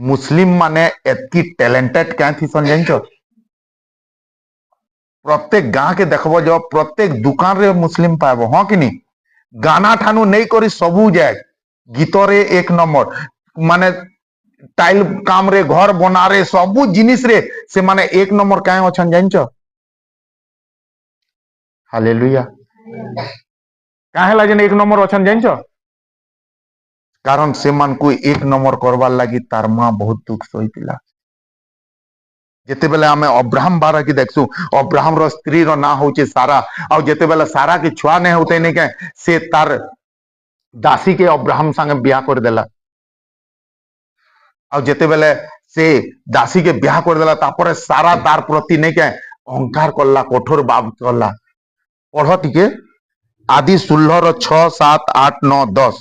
मुस्लिम माने एतकी टैलेंटेड क्या थीसन जानछ प्रत्येक गाँ के देखबो जो प्रत्येक दुकान रे मुस्लिम पाबो हाँ कि नहीं गाना ठानु नहीं करी सबू जाए गीत रे एक नंबर माने टाइल काम रे घर बना रे सबू जिनिस रे से माने एक नंबर काहे अछन जानछ हालेलुया काहे लाजन एक नंबर अछन जानछ कारण से मान को एक नंबर करवार लगी तार माँ बहुत दुख सहीला जिते बेले आमे अब्राहम बारा की देखसु अब्राहम रो स्त्री रो ना होचे सारा और जिते बेले सारा के छुआ नहीं होते नहीं के से तार दासी के अब्राहम संगे ब्याह कर देला और जिते बेले से दासी के ब्याह कर देला तापरे सारा तार प्रति नहीं के अहंकार करला कठोर बात करला पढ़ टिके आदि 16 रो 6 7 8 9 10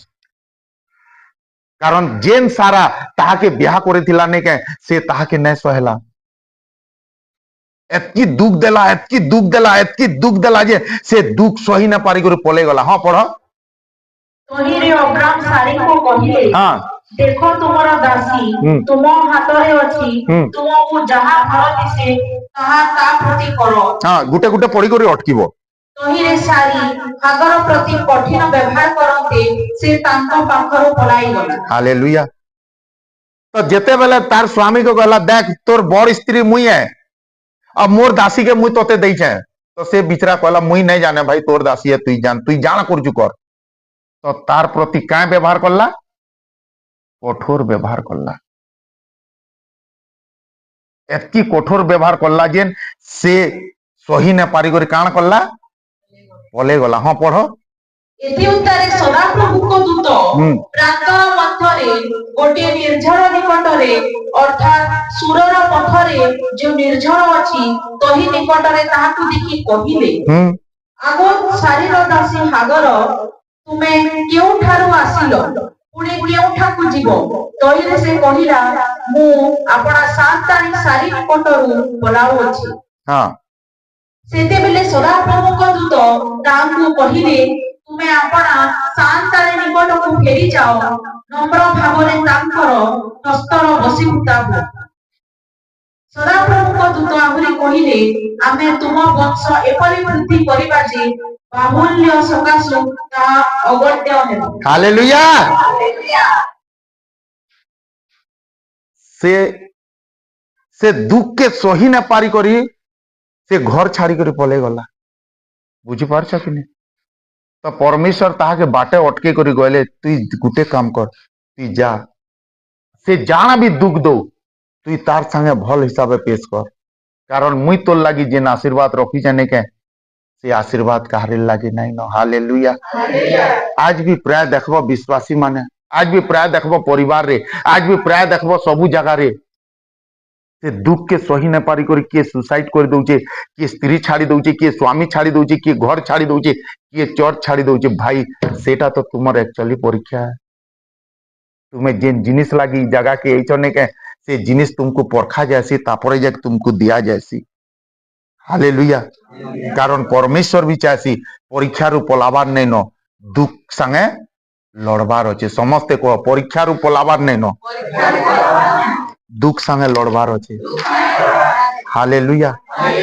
कारण जेन सारा ताहाके ब्याह करिथिला नहीं के से ताहाके नहीं सहेला एतकी दुख देला एतकी दुख देला एतकी दुख देला जे से दुख सही न पारी करे पले गला हां पढ़ तोही रे अब्राहम सारी को कहिले हां देखो तुमरा दासी तुम हाथ रे अछि तुमको जहां फल दिसे ताहा ता प्रति करो हां गुटे गुटे पड़ी करे अटकीबो तोही रे सारी हागर प्रति कठिन व्यवहार करते से तांको पाखरो पलाई गला हालेलुया तो जेते बेले तार स्वामी को कहला देख तोर बड़ स्त्री मुई है अब मोर दासी के मुई तोते देई छे तो से बिचरा कहला मुई नहीं जाने भाई तोर दासी है तू जान करजु कर तो तार प्रति काय व्यवहार करला कठोर व्यवहार करला एतकी कठोर व्यवहार करला जेन से सही न पारी करी काण करला पले गला हां पढ़ो एति उत्तरे सदाप्रभु को दूत प्रातः मथरे गोटे निर्झर निकटरे अर्थात सुरर पथरे जो निर्झर अछि तही निकटरे ताहाकु देखि कहिले आगो शरीर दासी हागर तुमे केउ ठारू आसिलो पुणे केउ ठाकु जीवो तही रे से कहिला मु आपना सातानी सारी निकटरु बोलाउ अछि हां सेते बेले सदाप्रभु को दूत तांकु कहिले तुमे आपना शांतारे निकट को फेरी जाओ नम्र भावरे तांकर हस्तर बसी उताबो सदाप्रभु को दूत आहुरी कहिले आमे तुम वंश एपरि वृद्धि करिबा जे बाहुल्य सकाशु ता अगत्य हेबो हालेलुया से दुख के सही न पारी करी से घर छाड़ी करी पले गला बुझी पारछ कि नहीं तो परमेश्वर ताहाके बाटे अटके करी गले तू गुटे काम कर तू जा से जाना भी दुख दो तू तार संगे भल हिसाब पेश कर कारण मुई तोर लागी जेन आशीर्वाद रखी जाने के से आशीर्वाद कहारे लागी नहीं न हालेलुया आज भी प्राय देखबो विश्वासी माने आज भी प्राय देखबो परिवार रे आज भी प्राय देखबो सबु जगह रे से दुख के सही न पारी करी किए सुसाइड कर दउचे किए स्त्री छाड़ी दउचे किए स्वामी छाड़ी दउचे किए घर छाड़ी दउचे किए चर्च छाड़ी दउचे भाई सेटा तो तुमर एक्चुअली परीक्षा है तुम्हें जेन जिनिस लागी जगह के एचने के से जिनिस तुमको परखा जायसी तापरे जाके तुमको दिया जायसी हालेलुया कारण परमेश्वर भी चाहसी परीक्षा रु पलाबार नहीं न दुख संगे लड़बार अच्छे समस्ते कह परीक्षा रु पलाबार नहीं न दुख संगे लड़बार अच्छे हालेलुया